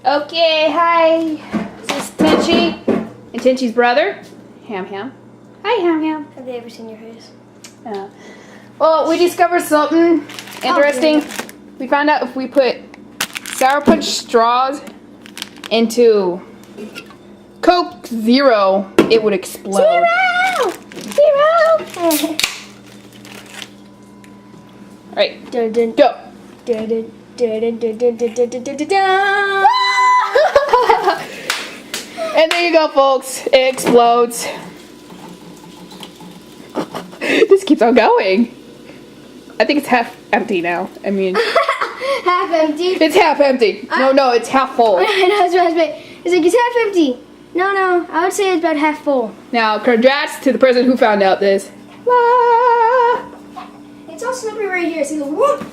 Okay, hi. This is Tenshi and Tenshi's brother, Ham Ham. Hi, Ham Ham. Have they ever seen your face? Well, we discovered something interesting. We found out if we put Sour Punch straws into Coke Zero, it would explode. Zero! Alright, go. And there you go, folks. It explodes. This keeps on going. I think it's half empty now. I mean, half empty? It's half empty. No, it's half full. I know, it's like, it's half empty. No, I would say it's about half full. Now, congrats to the person who found out this. La! It's all slippery right here, so you go whoop.